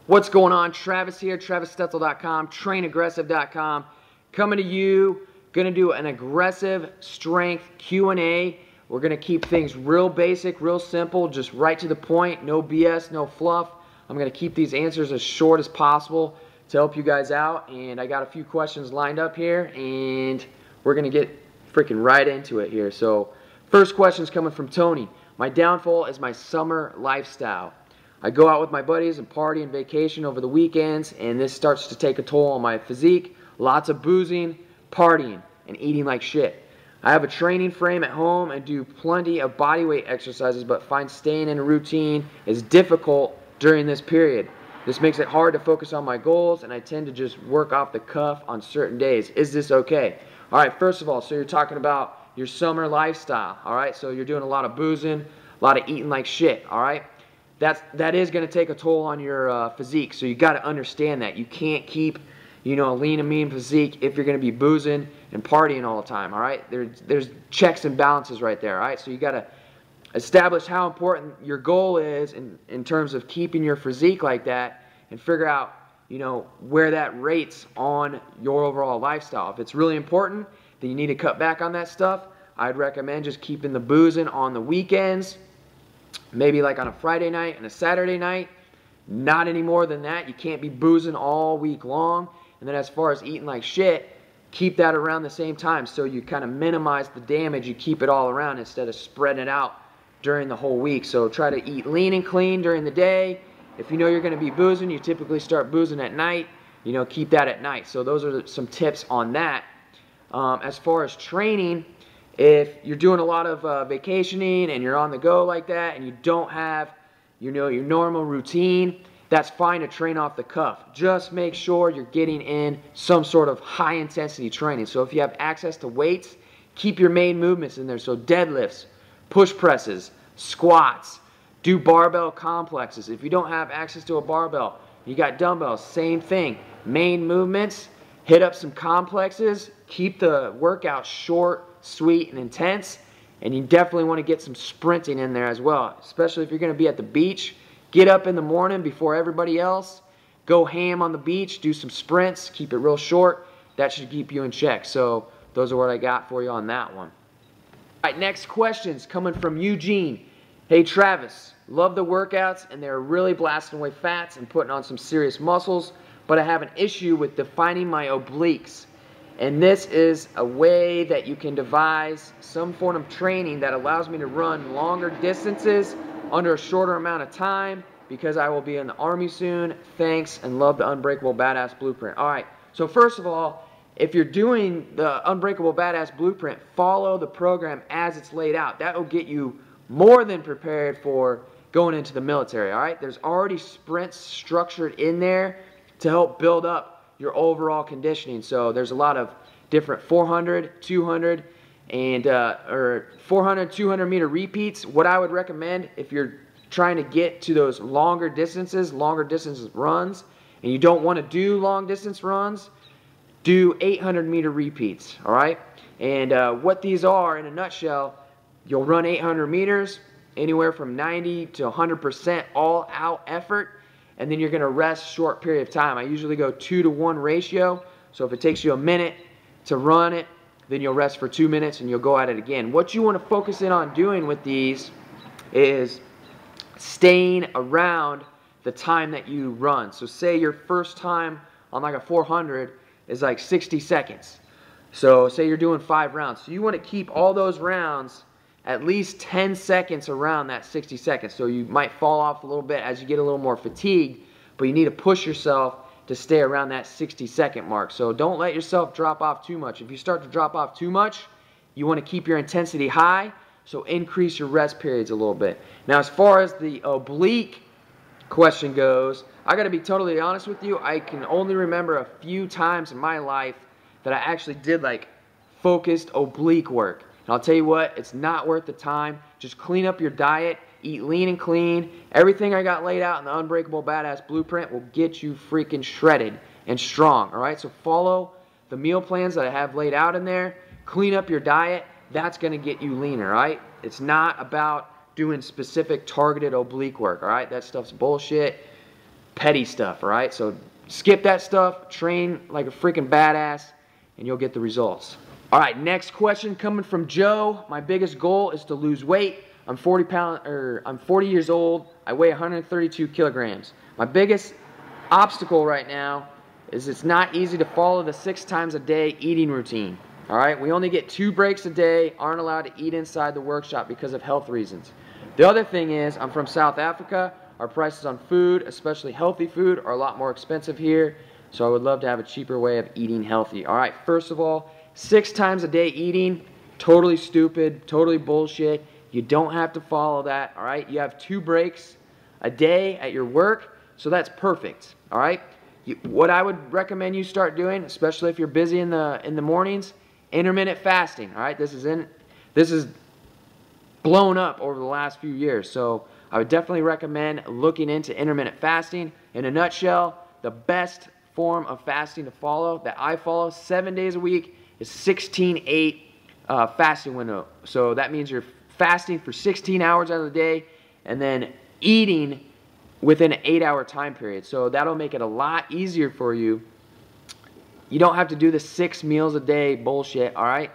What's going on? Travis here, TravisStetzel.com, TrainAggressive.com, coming to you. Going to do an aggressive strength Q&A. We're going to keep things real basic, real simple, just right to the point, no BS, no fluff. I'm going to keep these answers as short as possible to help you guys out. And I got a few questions lined up here, and we're going to get freaking right into it here. So, first question is coming from Tony. My downfall is my summer lifestyle. I go out with my buddies and party and vacation over the weekends, and this starts to take a toll on my physique. Lots of boozing, partying, and eating like shit. I have a training frame at home and do plenty of bodyweight exercises, but find staying in a routine is difficult during this period. This makes it hard to focus on my goals, and I tend to just work off the cuff on certain days. Is this okay? All right, first of all, so you're talking about your summer lifestyle, all right? So you're doing a lot of boozing, a lot of eating like shit, all right? That is going to take a toll on your physique, so you got to understand that. You can't keep, you know, a lean and mean physique if you're going to be boozing and partying all the time, all right? There's checks and balances right there, all right? So you got to establish how important your goal is in terms of keeping your physique like that, and figure out, you know, where that rates on your overall lifestyle. If it's really important, then you need to cut back on that stuff. I'd recommend just keeping the boozing on the weekends, maybe like on a Friday night and a Saturday night. Not any more than that. You can't be boozing all week long. And then as far as eating like shit, keep that around the same time, so you kind of minimize the damage. You keep it all around instead of spreading it out during the whole week. So try to eat lean and clean during the day. If you know you're going to be boozing, you typically start boozing at night. You know, keep that at night. So those are some tips on that. As far as training, if you're doing a lot of vacationing and you're on the go like that, and you don't have, you know, your normal routine, that's fine to train off the cuff. Just make sure you're getting in some sort of high intensity training. So if you have access to weights, keep your main movements in there. So deadlifts, push presses, squats, do barbell complexes. If you don't have access to a barbell, you got dumbbells, same thing. Main movements, hit up some complexes, keep the workout short, sweet, and intense. And you definitely want to get some sprinting in there as well, especially if you're going to be at the beach. Get up in the morning before everybody else, go ham on the beach, do some sprints, keep it real short. That should keep you in check. So those are what I got for you on that one. All right, next question's coming from Eugene. Hey Travis, love the workouts, and they're really blasting away fats and putting on some serious muscles, but I have an issue with defining my obliques. And this is a way that you can devise some form of training that allows me to run longer distances under a shorter amount of time, because I will be in the Army soon. Thanks, and love the Unbreakable Badass Blueprint. All right, so first of all, if you're doing the Unbreakable Badass Blueprint, follow the program as it's laid out. That will get you more than prepared for going into the military, all right? There's already sprints structured in there to help build up your overall conditioning. So there's a lot of different 400, 200, and or 400, 200 meter repeats. What I would recommend if you're trying to get to those longer distance runs, and you don't want to do long distance runs, do 800 meter repeats, all right? And what these are in a nutshell, you'll run 800 meters, anywhere from 90 to 100% all out effort, and then you're going to rest short period of time. I usually go 2-to-1 ratio, so if it takes you a minute to run it, then you'll rest for 2 minutes and you'll go at it again. What you want to focus in on doing with these is staying around the time that you run. So say your first time on like a 400 is like 60 seconds. So say you're doing 5 rounds. So you want to keep all those rounds at least 10 seconds around that 60 seconds. So you might fall off a little bit as you get a little more fatigued, but you need to push yourself to stay around that 60-second mark. So don't let yourself drop off too much. If you start to drop off too much, you want to keep your intensity high, so increase your rest periods a little bit. Now, as far as the oblique question goes, I got to be totally honest with you. I can only remember a few times in my life that I actually did like focused oblique work. And I'll tell you what, it's not worth the time. Just clean up your diet, eat lean and clean. Everything I got laid out in the Unbreakable Badass Blueprint will get you freaking shredded and strong, all right? So follow the meal plans that I have laid out in there. Clean up your diet. That's going to get you leaner, all right? It's not about doing specific targeted oblique work, all right? That stuff's bullshit. petty stuff, all right? So skip that stuff, train like a freaking badass, and you'll get the results. All right, next question coming from Joe. My biggest goal is to lose weight. I'm 40 years old. I weigh 132 kilograms. My biggest obstacle right now is it's not easy to follow the 6 times a day eating routine. All right, we only get 2 breaks a day, aren't allowed to eat inside the workshop because of health reasons. The other thing is, I'm from South Africa. Our prices on food, especially healthy food, are a lot more expensive here. So I would love to have a cheaper way of eating healthy. All right, first of all, 6 times a day eating, totally stupid, totally bullshit. You don't have to follow that, all right? You have 2 breaks a day at your work, so that's perfect, all right? What I would recommend you start doing, especially if you're busy in the mornings, intermittent fasting, all right? This is blown up over the last few years, so I would definitely recommend looking into intermittent fasting. In a nutshell, the best form of fasting to follow that I follow 7 days a week is 16-8 fasting window. So that means you're fasting for 16 hours out of the day and then eating within an 8-hour time period. So that'll make it a lot easier for you. You don't have to do the 6 meals a day bullshit, all right?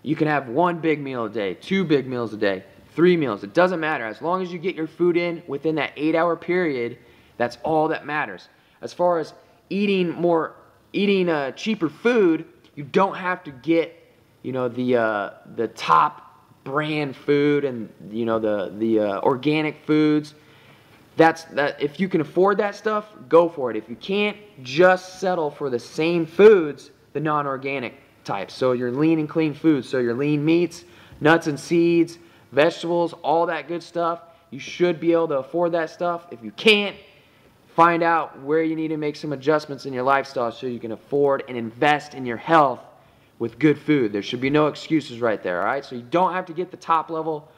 You can have 1 big meal a day, 2 big meals a day, 3 meals. It doesn't matter. As long as you get your food in within that 8-hour period, that's all that matters. As far as eating cheaper food, you don't have to get, you know, the top brand food and, you know, the organic foods. If you can afford that stuff, go for it. If you can't, just settle for the same foods, the non-organic types. So your lean and clean foods, so your lean meats, nuts and seeds, vegetables, all that good stuff. You should be able to afford that stuff. If you can't, find out where you need to make some adjustments in your lifestyle so you can afford and invest in your health with good food. There should be no excuses right there, all right? So you don't have to get the top level,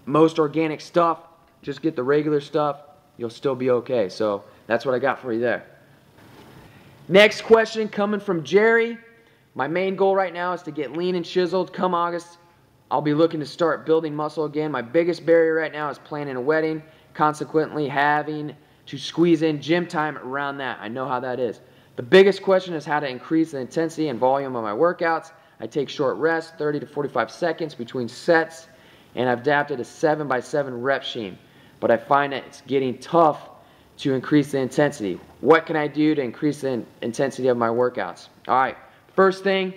most organic stuff. Just get the regular stuff. You'll still be okay. So that's what I got for you there. Next question coming from Jerry. My main goal right now is to get lean and chiseled. Come August, I'll be looking to start building muscle again. My biggest barrier right now is planning a wedding, consequently having to squeeze in gym time around that. I know how that is. The biggest question is how to increase the intensity and volume of my workouts. I take short rests, 30 to 45 seconds between sets, and I've adapted a 7x7 rep scheme. But I find that it's getting tough to increase the intensity. What can I do to increase the intensity of my workouts? All right, first thing,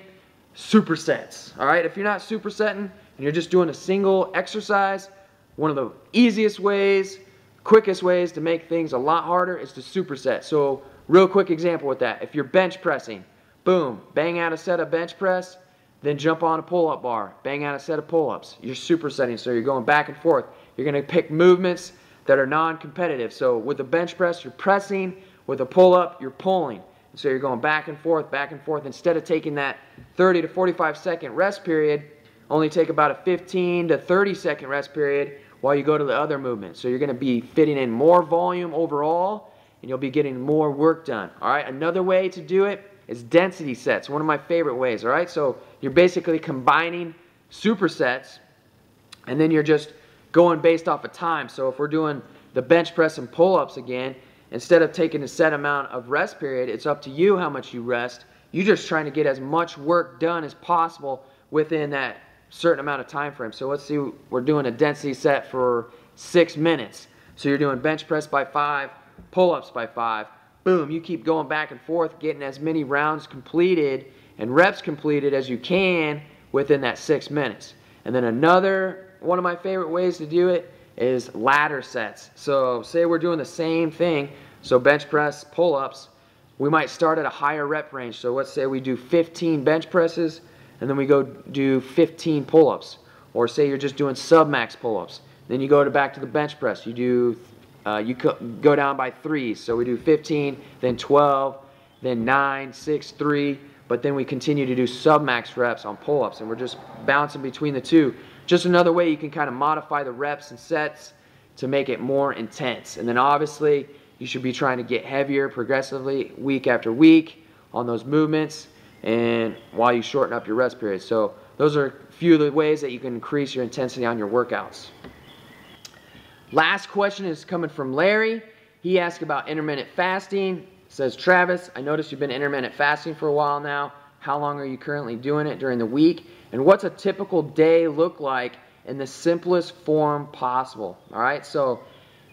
supersets. All right, if you're not supersetting and you're just doing a single exercise, one of the easiest ways, quickest ways to make things a lot harder is to superset. So real quick example with that. If you're bench pressing, boom, bang out a set of bench press, then jump on a pull-up bar, bang out a set of pull-ups. You're supersetting, so you're going back and forth. You're going to pick movements that are non-competitive. So with a bench press, you're pressing. With a pull-up, you're pulling. So you're going back and forth, back and forth. Instead of taking that 30 to 45 second rest period, only take about a 15 to 30 second rest period while you go to the other movement. So you're going to be fitting in more volume overall, and you'll be getting more work done. All right, another way to do it is density sets, one of my favorite ways. All right, so you're basically combining supersets, and then you're just going based off of time. So if we're doing the bench press and pull-ups again, instead of taking a set amount of rest period, it's up to you how much you rest. You're just trying to get as much work done as possible within that certain amount of time frame. So let's see, we're doing a density set for 6 minutes. So you're doing bench press by 5, pull-ups by 5. Boom, you keep going back and forth, getting as many rounds completed and reps completed as you can within that 6 minutes. And then another one of my favorite ways to do it is ladder sets. So say we're doing the same thing, so bench press, pull-ups, we might start at a higher rep range. So let's say we do 15 bench presses, and then we go do 15 pull-ups. Or say you're just doing sub-max pull-ups. Then you go back to the bench press. You go down by 3. So we do 15, then 12, then 9, 6, 3. But then we continue to do sub-max reps on pull-ups, and we're just bouncing between the two. Just another way you can kind of modify the reps and sets to make it more intense. And then obviously, you should be trying to get heavier progressively week after week on those movements, and while you shorten up your rest period. So those are a few of the ways that you can increase your intensity on your workouts. Last question is coming from Larry. He asked about intermittent fasting. Says, Travis, I noticed you've been intermittent fasting for a while now. How long are you currently doing it during the week? And what's a typical day look like in the simplest form possible? All right, so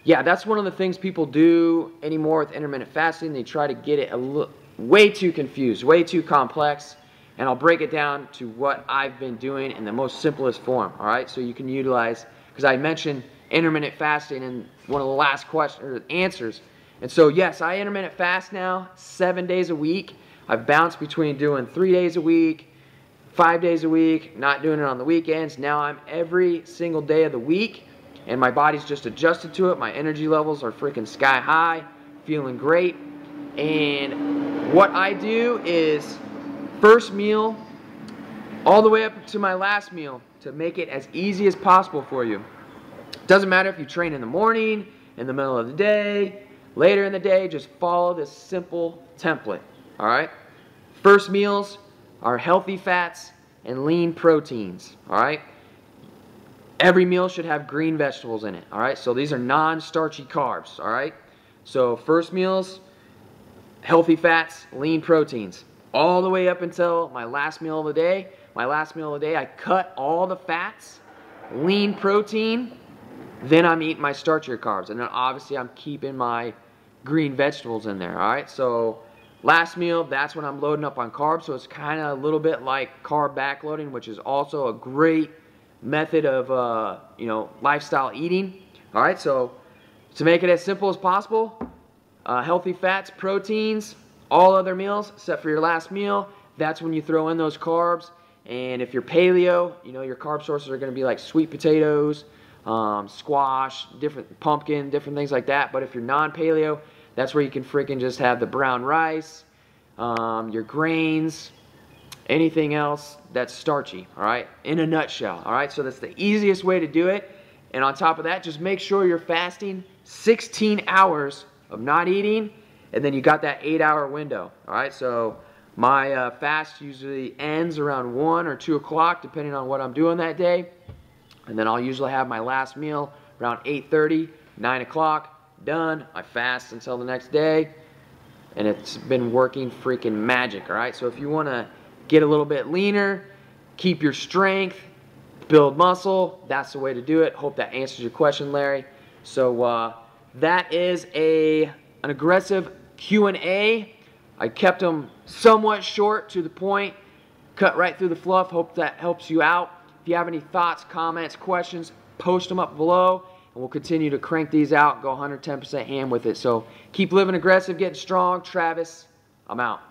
yeah, that's one of the things people do anymore with intermittent fasting. They try to get it way too confused, way too complex. And I'll break it down to what I've been doing in the most simplest form. All right, so you can utilize, because I mentioned intermittent fasting in one of the last answers. And so yes, I intermittent fast now 7 days a week. I've bounced between doing 3 days a week, 5 days a week, not doing it on the weekends. Now I'm every single day of the week, and my body's just adjusted to it. My energy levels are freaking sky high, feeling great. And what I do is first meal all the way up to my last meal to make it as easy as possible for you. Doesn't matter if you train in the morning, in the middle of the day, later in the day, just follow this simple template. All right? First meals are healthy fats and lean proteins. All right? Every meal should have green vegetables in it. All right? So these are non-starchy carbs. All right? So first meals, healthy fats, lean proteins. All the way up until my last meal of the day. My last meal of the day, I cut all the fats, lean protein, then I'm eating my starchier carbs. And then obviously I'm keeping my green vegetables in there, all right? So last meal, that's when I'm loading up on carbs. So it's kind of a little bit like carb backloading, which is also a great method of, lifestyle eating. All right, so to make it as simple as possible, healthy fats, proteins, all other meals except for your last meal, that's when you throw in those carbs. And if you're paleo, your carb sources are going to be like sweet potatoes, squash, different pumpkin, different things like that. But if you're non-paleo, that's where you can freaking just have the brown rice, your grains, anything else that's starchy, all right, in a nutshell, all right? So that's the easiest way to do it. And on top of that, just make sure you're fasting 16 hours of not eating, and then you got that 8-hour window, all right? So my fast usually ends around 1 or 2 o'clock, depending on what I'm doing that day. And then I'll usually have my last meal around 8:30, 9 o'clock, done. I fast until the next day, and it's been working freaking magic, all right? So if you want to get a little bit leaner, keep your strength, build muscle, that's the way to do it. Hope that answers your question, Larry. So that is an aggressive Q&A. I kept them somewhat short, to the point, cut right through the fluff. Hope that helps you out. If you have any thoughts, comments, questions, post them up below, and we'll continue to crank these out, go 110% ham with it. So keep living aggressive, getting strong. Travis, I'm out.